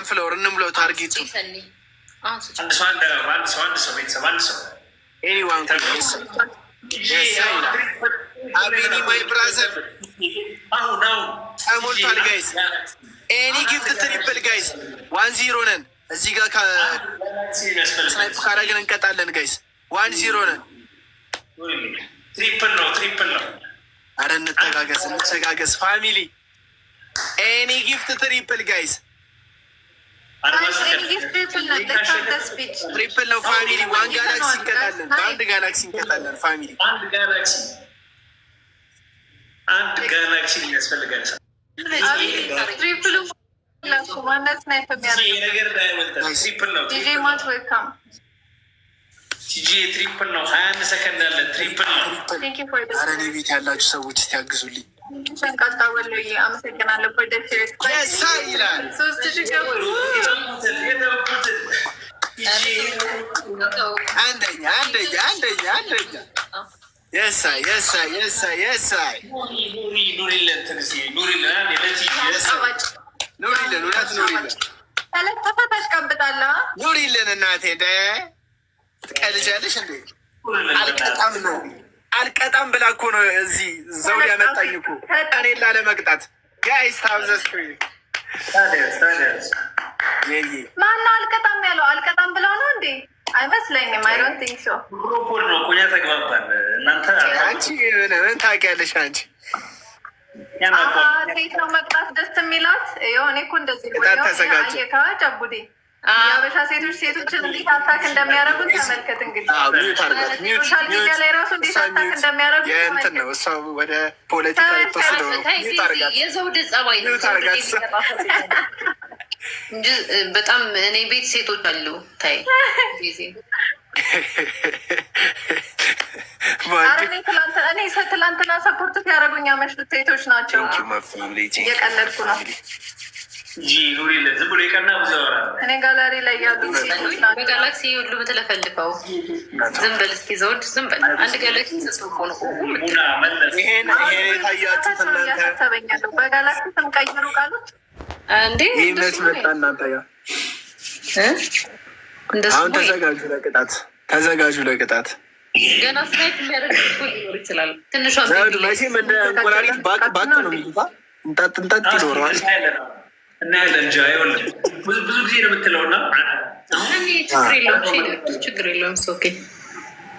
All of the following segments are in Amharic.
ሳንፍለወር እንምለው ታርጌቱ አቤኒ ማይ ብራዘር ሞልቷል ጋይስ። ኤኒ ጊፍት ትሪፕል ጋይስ 1-0 ነን። እዚህ ጋር ስናይፕ ካረግን እንቀጣለን ጋይስ። 1-0 ነን። ትሪፕል ነው። አረ እንተጋገስ ፋሚሊ። ኤኒ ጊፍት ትሪፕል ጋይስ ትሪፕል ነው ፋሚሊ። ዋን ጋላክሲ እንቀጣለን። በአንድ ጋላክሲ እንቀጣለን ፋሚሊ። አንድ ጋላክሲ ያስፈልጋል። ትሪፕል ነው። 21 ሰከንድ አለ። ትሪፕል ነው። አረ እኔ ቤት ያላችሁ ሰዎች እስቲ ያግዙልኝ። አመሰግናለሁ። ይላል አንደኛ የሳይ ኑሪልን እናቴ ትቀልጃለሽ እንዴ? አልቀጣም ብላ እኮ ነው እዚህ ዘውድ ያመጣኝ እኮ እኔን ላለመቅጣት። ጋይስ ታብዘስ ማነው አልቀጣም ያለው? አልቀጣም ብለው ነው እንዴ? አይመስለኝም። አይ ዶንት ቲንክ ሶ። ፕሮፖል ነው እኮ ተግባባን። እናንተ አንቺ ምን ታውቂያለሽ አንቺ? ሴት ነው መቅጣት ደስ የሚላት። የሆነ እኮ እንደዚህ ጨቡዴ የአበሻ ሴቶችን እንዴት አታክ እንደሚያደርጉት ተመልከት። እንግዲህ ሶሻል ሚዲያ ላይ ራሱ እንዴት አታክ እንደሚያደርጉት የእንትን ነው። እሷ ወደ ፖለቲካ ተወስደው ነው የዘውድ ጸባይ ነው እንጂ በጣም እኔ ቤት ሴቶች አሉ። ታይ ትላንትና ሰፖርት ያደረጉኝ ያመሹት ሴቶች ናቸው። እየቀለድኩ ነው። እኔ ጋላሪ ላይ ያሉ በጋላክሲ ሁሉ ምትለፈልፈው ዝም በል እስኪ ዘውድ ዝም በል። አንድ ጋላክሲ ተጽፎ ነው ይሄን የታያችሁት እናንተ ሰበኛለሁ። በጋላክሲ ስም ቀይሩ ቃሉት እንዴ ይህነት መጣ እናንተ ጋር አሁን ተዘጋጁ ለቅጣት ገና ስናይፕ የሚያደርግ ሊኖር ይችላል። ትንሿ ዘውድ መቼም እንደ እንቁራሪት ባቅ ነው የሚሉታ እንጣጥ ይኖረዋል። እናያለን እንጂ አይወለም። ብዙ ጊዜ ነው የምትለውና ችግር የለውም። ኦኬ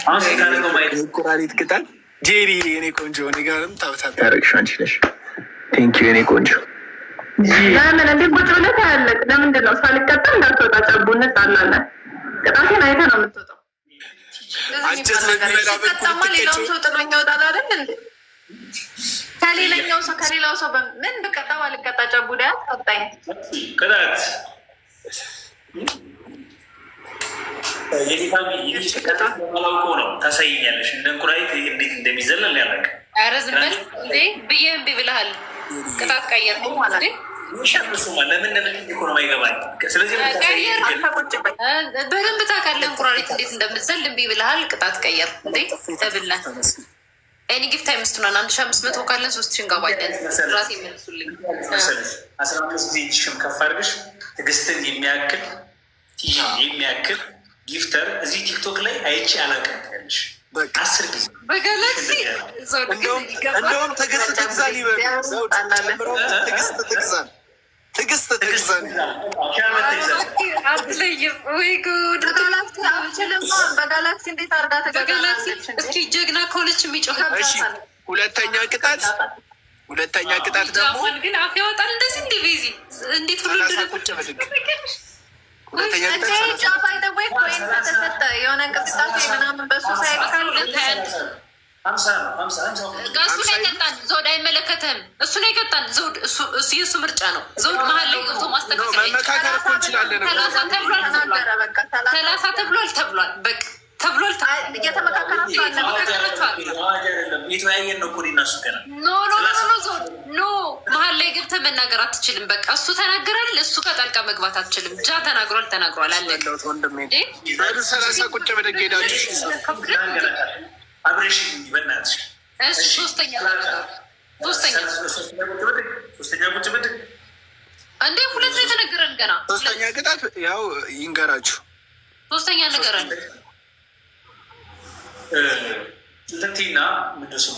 አሁን ሲታረገው ማየት እንቁራሪት ቅጠል ጄሪ የኔ ቆንጆ እኔ ጋርም ታውታት ያደረግሽ አንቺ ነሽ። ቴንኪው የኔ ቆንጆ። ለምን እንዴ ቁጭ ብለህ ታያለህ? ለምንድን ነው ሳልቀጣ እንዳትወጣ? ጨቡ እንጣላለን። ቅጣቴን አይተህ ነው የምትወጣው። ሲቀጣማ ሌላውም ሰው ጥሎኝ ይወጣል አይደል እንዴ? ከሌላው ሰው ምን ብቀጣ ባልቀጣ ጨቡዳ ያስቀጣኝ ቅጣት የዲፋሚቀጣላውቆ ነው። ታሳይኛለሽ እንደ እንቁራሪት እንዴት እንደሚዘለል ያለቅ። ኧረ ዝም በል እንዴ ብዬ እምቢ ብለሃል። ቅጣት ቀየር ማለት ሸፍሱማ ለምን እንደምትል እኮ ነው አይገባኝ። ስለዚህ በደንብ ታውቃለህ እንቁራሪት እንዴት እንደምትዘል። እምቢ ብለሃል። ቅጣት ቀየር እንዴ ተብለን እኔ ጊፍት አይመስቱናል 1500 ካለን 3000 እንገባለን። ራሴ ይመልሱልኝ 15 ጊዜ ሽም ከፍ አድርግሽ ትዕግስትን የሚያክል ጊፍተር እዚህ ቲክቶክ ላይ አይቼ አላውቅም ትያለሽ። 10 ጊዜ በጋላክሲ እንደውም ትዕግስት ትግዛል ይበል። ትዕግስት ትግዛል አትለይም ወይ ጉድ። በጋላክሲ እንዴት አድርጋ ተጋጋላክሲ እስኪ ጀግና ከሆነች የሚጮህ። ሁለተኛ ቅጣት ደግሞ ግን አፍ ያወጣል እንደዚህ እንደ ቤዚ እንዴት ሁሉ ድረቁጭ ተሰጠ የሆነ እንቅስቃሴ ምናምን በሱ እሱን አይቀጣን ዘውድ አይመለከትህም። እሱን አይቀጣን ዘውድ የእሱ ምርጫ ነው። ዘውድ መሀል ላይ ገብቶ ማስተካከል መመካከል እኮ እንችላለን። 30 ተብሏል በቃ ተብሏል። እየተመካከራችኋል የተወያየን ነው እኮ እነሱ ገና ኖ መሀል ላይ ገብተህ መናገር አትችልም። በቃ እሱ ተናገራል። እሱ ከጣልቃ መግባት አትችልም። ጃ ተናግሯል አለቀ። ሰላሳ ቁጭ በደግ ሄዳችሁ አብሬሽ በናትሽ ሶስተኛ ቁጭ ብድግ እንዴ ሁለት ላይ ተነገረን ገና። ሶስተኛ ቅጣት ያው ይንገራችሁ። ሶስተኛ ነገረን ለቲና ምንድን ስሙ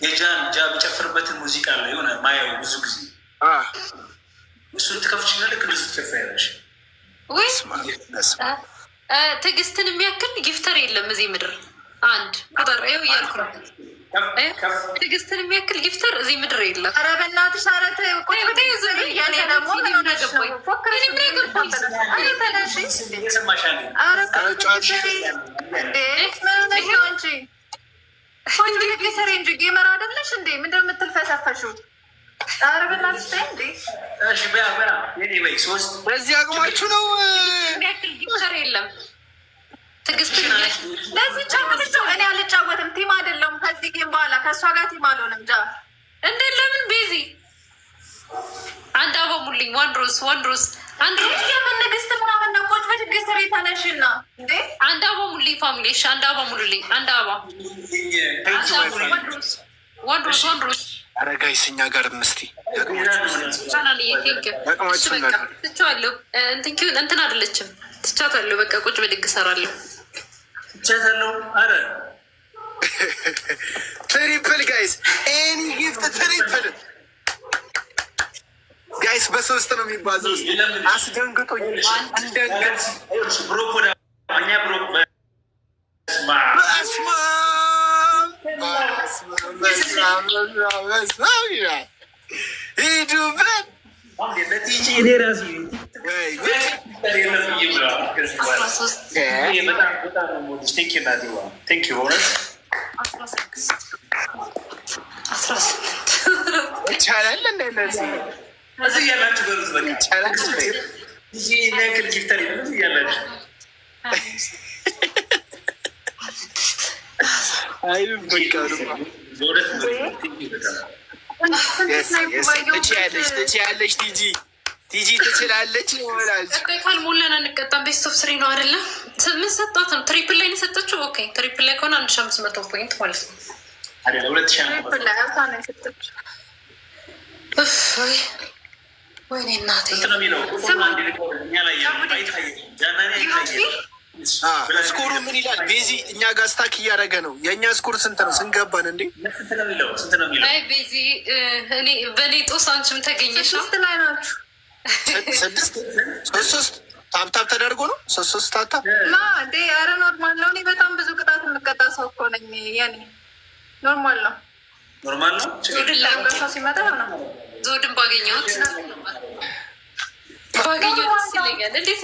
የጃን ቢጨፍርበትን ሙዚቃ ላይ የሆነ ማየው ብዙ ጊዜ እሱን ትከፍችና ልክ እንደሱ ትከፍያለሽ ወይ? ትዕግስትን የሚያክል ጊፍተር የለም እዚህ ምድር። አንድ ቁጥር ይኸው እያልኩ ነው። ትዕግስትን የሚያክል ጊፍተር እዚህ ምድር የለም። ኧረ በእናትሽ አረት ቆይ ያኔ ደግሞ ሰሬ እንጂ ጌመር አይደለሽ እንዴ? ምንድን የምትልፈሰፈሽው? ኧረ በእናትሽ ተይ እንዴ! በዚህ አቅማችሁ ነው። የሚያክል ጊፍተር የለም። ትዕግስት ለዚህ ጫወት እኔ አልጫወትም። ቲም አይደለም ከዚህ ጌም በኋላ ከእሷ ጋር ቲም አልሆንም። ጃ እንዴ ለምን ቤዚ አንድ አበባ ሙልኝ። ወንድሮስ አንድ የምን ንግስት ምናምን ነው? ቆጭ በትዕግስት ሬ ተነሽና እንዴ አንድ አበባ ሙልኝ። ፋሚሊ እሺ፣ አንድ አበባ ሙልልኝ። አንድ አበባ ወንድሮስ ኧረ ጋይስ እኛ ጋር ምስቲ ትቻለሁ። እንትን አይደለችም ትቻታለሁ። በቃ ቁጭ በድግ እሰራለሁ። ትቻታለሁ። አረ ትሪፕል ጋይስ ኤኒ ጊፍት ትሪፕል ጋይስ በሶስት ነው የሚባዘው። አስደንግጦኝ እንደንገት ብሮክ ወደ እኛ ብሮክ ሂዱበት ይቻላል። እዚህ ያላችሁ በሩት በቃ ይቻላል። እዚህ ያክል ጊፍተር ይሉት ያላችሁ አይም በቃ ትችያለሽ። ቲጂ ትችላለች። ይሆናል ካልሞላን አንቀጣም። ቤስት ኦፍ ስሪ ነው አይደለም? ምን ሰጣት ነው? ትሪፕል ላይ ነው የሰጠችው። ኦኬ ትሪፕል ላይ ከሆነ 1500 ፖይንት ማለት ነው። ወይኔ እናቴ ስኮሩ ምን ይላል? ቤዚ እኛ ጋር ስታክ እያደረገ ነው። የእኛ ስኮር ስንት ነው? ስንገባን እንዴ ቤዚ በኔ ጦስ አንቺም ተገኘሽ። ስድስት ላይ ናችሁ። ስድስት ሶስት ታብታብ ተደርጎ ነው። ሶስት ታብታብ እንዴ? ኧረ ኖርማል ነው። እኔ በጣም ብዙ ቅጣት የምቀጣ ሰው እኮ ነኝ። ያኔ ኖርማል ነው። ሰው ሲመጣ ነው ዞድን ባገኘሁት ደስ ይለኛል። እንዴት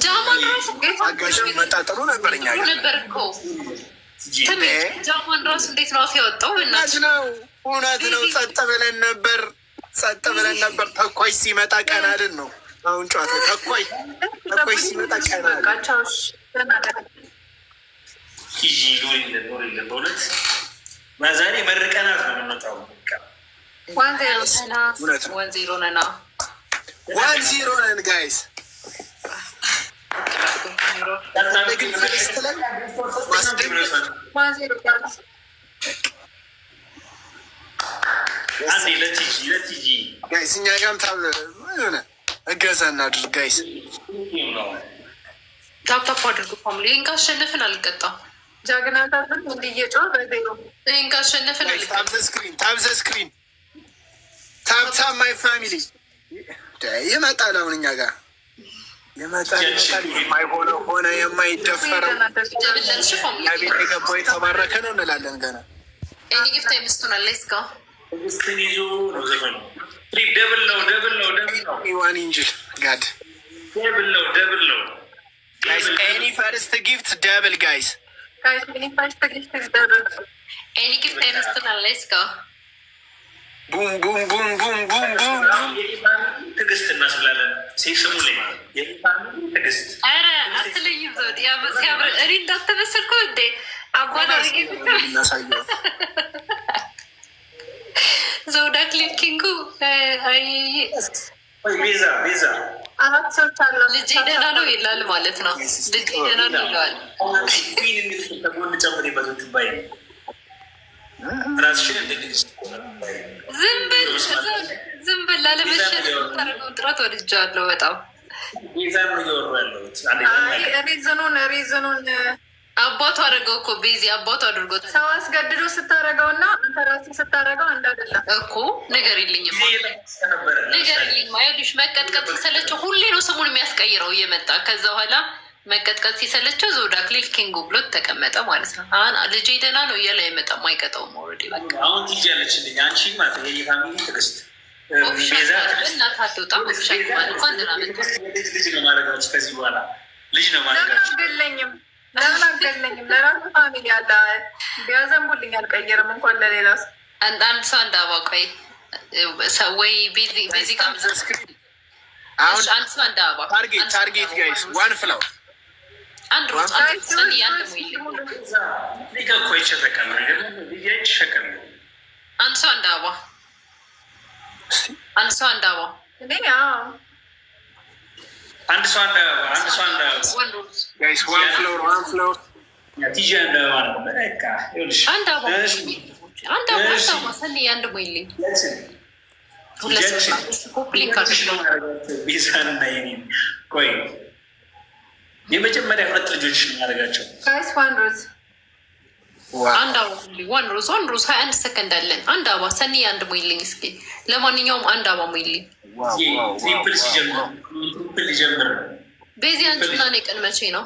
ጃማን ራሱ አጋዥ መጣጠሩ ነበር። እኛ ነበር እኮ ጃማን ራሱ እንዴት ነው አፍ ያወጣው? እውነት ነው። ጸጥ ብለን ነበር። ተኳሽ ሲመጣ ቀናልን ነው አሁን ጨዋታው። ተኳሽ ሲመጣ ቀናልን። በእውነት ዛሬ መርቀናት ነው የምንመጣው። 1-0 ነና 1-0 ነን ጋይስ። ጋይስ እኛ ጋርም ሆነ እገዛ እናድርግ ጋይስ። ታፕታፕ አድርጉ ፋሚሊ። ይህን ካሸነፍን አልቀጣም። ጃግናታትን እንዲየጮህ በዜሮ ይህን ካሸነፍን አልቀጣም። ታብዘ ስክሪን ታፕታፕ ማይ ፋሚሊ ይመጣል። አሁን እኛ ጋር ይመጣል። የማይሆነው ሆነ የማይደፈረው ቤት የገባው የተባረከ ነው እንላለን። ገና ኤኒ ጊፍት አይመስቱናል። ሌትስ ጎ ዋን ኢንጅል ጋድ ጋይስ ኤኒ ፈርስት ጊፍት ደብል ጋይስ ኤኒ ጊፍት አይመስቱናል። ሌትስ ጎ ቡም ቡም ቡም ቡም ቡም ቡም ትዕግስት እናስብላለን። ሲስሙ ላይ ትዕግስት ኧረ አትለይም። ዘውድ ሲያምር እኔ እንዳትመስልኩ እንዴ አባዳ እናሳየው ዘውድ ክሊኪንጉ ቤዛ አራት ሰዎች አለ። ልጅ ደህና ነው ይላል ማለት ነው። ልጅ ደህና ነው ይለዋል። ተጎን ጨምር በትባይ ራስሽን እንደ ዝም ብል ዝም ብላ ለመሸጥ ታደርገው ጥረት ወድጃለሁ በጣም። ሪዝኑን አባቱ አድርገው እኮ ቤዚ አባቱ አድርጎት ሰው አስገድዶ ስታደርገው እና አንተ ራስህ ስታደርገው አንድ አይደለም እኮ። ነገር የለኝም አይሉሽ መቀጥቀጥ ሲሰለቸው ሁሌ ነው ስሙን የሚያስቀይረው እየመጣ ከዛ በኋላ መቀጥቀጥ ሲሰለቸው ዘውድ አክሊል ኪንጉ ብሎት ተቀመጠ ማለት ነው። አሁን ልጄ ደህና ነው እያለ አይመጣም አይቀጠውም። ኦልሬዲ በቃ አሁን ትይዣለችልኝ አንቺ ማለት የፋሚሊ ትዕግስት እናት አትወጣም። እንኳን ደህና መጣሽ። ልጅ ነው ማድረጋችሁ ከዚህ በኋላ ልጅ ነው ማድረጋችሁ። ለምን አገለኝም? ለራሱ ፋሚሊ አለ ቢያዘንቡልኝ አልቀየርም እንኳን ለሌላ ሰው። አንድ ሰው አንድ አባቋይ ወይ ቤዚ ካምዘስ አሁን አንድ ሰው አንድ አባ ታርጌት ጋይስ ዋን ፍላው አንድ ሮዝ አንድ ሰን ያንድ ሙይ ሊከኮ ይቸተከም ይቸተከም አንድ ሰው አንድ አባ አንድ ሰው አንድ አባ እኔ አንድ ሰው አንድ ጋይስ ዋን ፍሎር ቲጂ አንድ ማለት በቃ ይኸውልሽ አንድ አባ አንድ አባ ሰን ያንድ ሙይልኝ ሁለት ኮፕሊንግ ቢዛና የኔን ቆይ የመጀመሪያ ሁለት ልጆች እናደርጋቸው ጋይስ አንድ አባ ዋን ሮዝ 21 ሰከንድ አለን። አንድ አባ ሰኒ አንድ ሞይልኝ እስኪ ለማንኛውም አንድ አባ ሞይልኝ ትሪፕል ሲጀምር ቤዚ አንቺና እኔ ቀን መቼ ነው?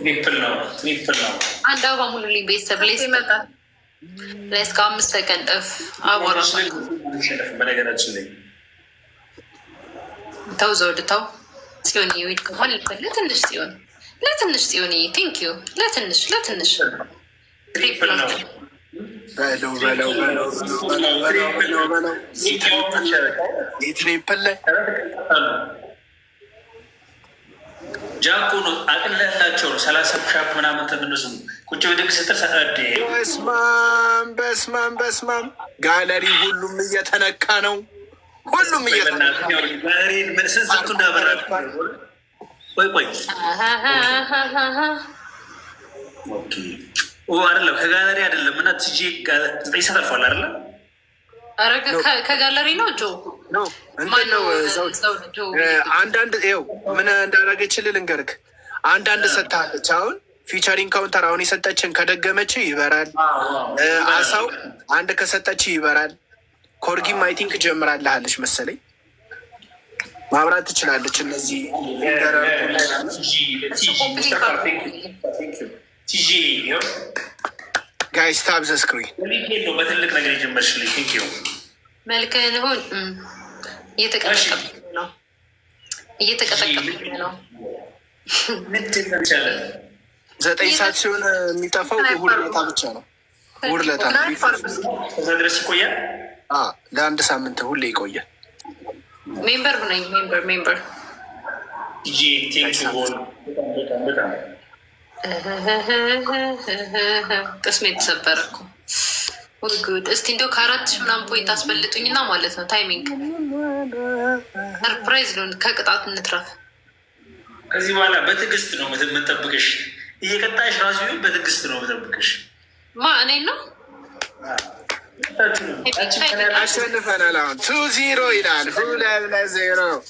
ትሪፕል ነው አንድ አባ ሙሉልኝ ቤተሰብ ላይ ይመጣል እስከ 5 ሰከንድ እፍ አቧራ በነገራችን ላይ ተው ዘውድ ተው ጽዮን ይወድ ከሆነ ለትንሽ ጽዮን ቴንክ ዩ ለትንሽ ትሪፕል ነው ትሪፕል ላይ ጃኮ ነው አቅላላቸው ነው 30 ሻፕ ምናምን ተመነሱ ቁጭ ብድግ ስትል ሰዓዴ በስማም ጋለሪ ሁሉም እየተነካ ነው። ሁሉም ጋለሪን ምን ስንቱ እንዳበራ ቆይ አይደለም ከጋለሪ አይደለም እና ትጂ ይሰጠፋል አይደለም አረገ ከጋለሪ ነው ጆ ነው እንትን ነው አንዳንድ ይኸው ምን እንዳደረገችልህ ልንገርህ። አንዳንድ ሰጥታለች። አሁን ፊቸሪንግ ካውንተር አሁን የሰጠችን ከደገመች ይበራል። አሳው አንድ ከሰጠች ይበራል። ኮርጊም አይ ቲንክ ጀምራለች መሰለኝ ማብራት ትችላለች። እነዚህ ጋይስ ታብ ዘ ስክሪን በትልቅ ነገር የጀመርሽልኝ መልክህን ሁን እየተቀጠቀጠ ነው። 9 ሰዓት ሲሆን የሚጠፋው ሁለታ ብቻ ነው። ሁለታ እዛ ድረስ ይቆያል። ለአንድ ሳምንት ሁሌ ይቆያል። ሜምበር ነኝ ሜምበር ቅስሜ የተሰበረ እኮ ጉድ። እስቲ እንዲያው ከ4,000 ምናምን ፖይንት አስበልጡኝና ማለት ነው። ታይሚንግ ሰርፕራይዝ ሊሆን ከቅጣት እንትረፍ። ከዚህ በኋላ በትዕግስት ነው የምጠብቅሽ። እየቀጣሽ ራሱ ቢሆን በትዕግስት ነው የምጠብቅሽ። እኔ ነው አሸንፈናል። አሁን 2-0 ይላል 2-0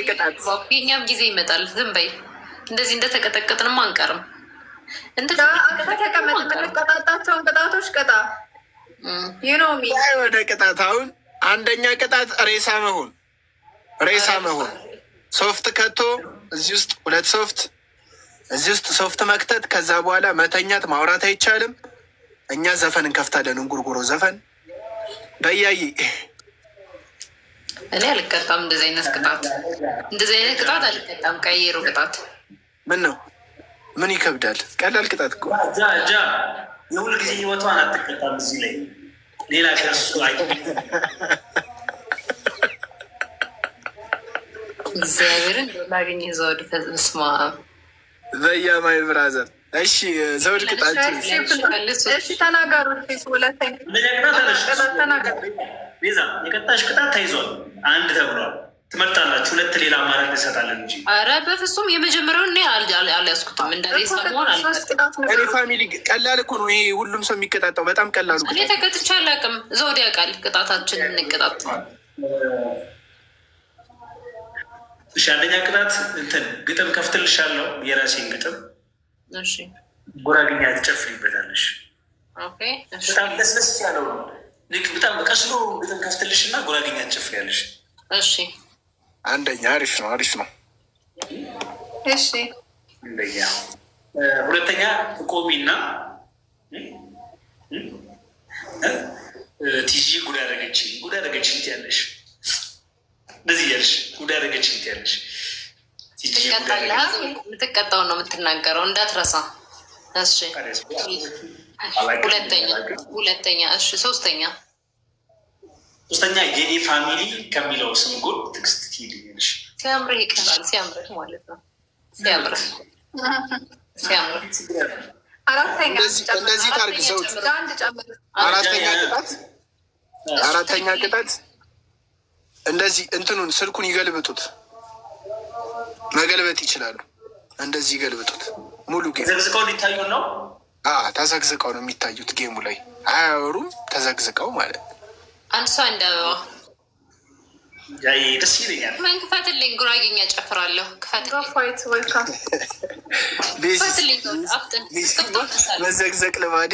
ቅጣት። የኛም ጊዜ ይመጣል። ዝም በይ። እንደዚህ እንደተቀጠቀጥንማ አንቀርም። የምንቀጣጣቸውን ቅጣቶች ቅጣ ወደ ቅጣት። አሁን አንደኛ ቅጣት ሬሳ መሆን ሶፍት ከቶ እዚህ ውስጥ 2 ሶፍት እዚህ ውስጥ ሶፍት መክተት። ከዛ በኋላ መተኛት ማውራት አይቻልም። እኛ ዘፈን እንከፍታለን። እንጉርጉሮ ዘፈን በያይ እኔ አልቀጣም። እንደዚህ አይነት ቅጣት አልቀጣም። ቀይሩ ቅጣት ምን ነው? ምን ይከብዳል? ቀላል ቅጣት እኮ ጃ የሁል ጊዜ ህይወቷን አትቀጣም። እዚህ ላይ ሌላ ከሱ እግዚአብሔርን ላገኘ ዘውድ ፈስማ በያማይ ብራዘር። እሺ ዘውድ ቅጣችን ተናገሩ። ቤዛ የቀጣሽ ቅጣት ተይዟል። አንድ ተብሏል። ትመርጣላችሁ ትችላላችሁ። ሁለት ሌላ አማራጭ እንሰጣለን እንጂ። ኧረ በፍጹም የመጀመሪያውን እኔ አልያዝኩትም። እንደዚህ ሰሞን እኔ ፋሚሊ ቀላል እኮ ነው ይሄ፣ ሁሉም ሰው የሚቀጣጣው በጣም ቀላሉ። እኔ ተቀጥቼ አላውቅም። ዘውድ ያውቃል ቅጣታችን እንቀጣጠዋል። እሺ አንደኛ ቅጣት እንትን ግጥም ከፍትልሻለሁ፣ የራሴን ግጥም። እሺ ጉራግኛ ትጨፍሪበታለሽ። ኦኬ እሺ። በጣም ደስ ያለው ነው። ልክ በጣም ቀስሎ ግጥም ከፍትልሽ እና ጉራግኛ ትጨፍሪያለሽ። እሺ አንደኛ አሪፍ ነው፣ አሪፍ ነው። እሺ አንደኛ። ሁለተኛ ቆሚና ቲጂ ጉድ ያደረገችኝ ትያለሽ። እንደዚህ እያልሽ ጉድ ያደረገችኝ ትያለሽ። የምትቀጣውን ነው የምትናገረው፣ እንዳትረሳ። እሺ ሁለተኛ። እሺ ሶስተኛ የኔ ፋሚሊ ከሚለው ስም ጎን ትግስት ትሄድኛለሽ። ሲያምርህ ይቀራል። ሲያምርህ ማለት ነው። ሲያምርህ እንደዚህ ታርግ ሰው። አራተኛ ቅጣት እንደዚህ እንትኑን ስልኩን ይገልብጡት። መገልበጥ ይችላሉ። እንደዚህ ይገልብጡት። ሙሉ ጌም ተዘግዝቀው ሊታዩ ነው። ተዘግዝቀው ነው የሚታዩት። ጌሙ ላይ አያወሩም። ተዘግዝቀው ማለት ነው። አንድ ሰው እንደ አበባ ደስ ይለኛል። ምን ክፈትልኝ፣ ጉራጌኛ ጨፍራለሁ። ክፈትልኝ፣ መዘግዘቅ ልማዴ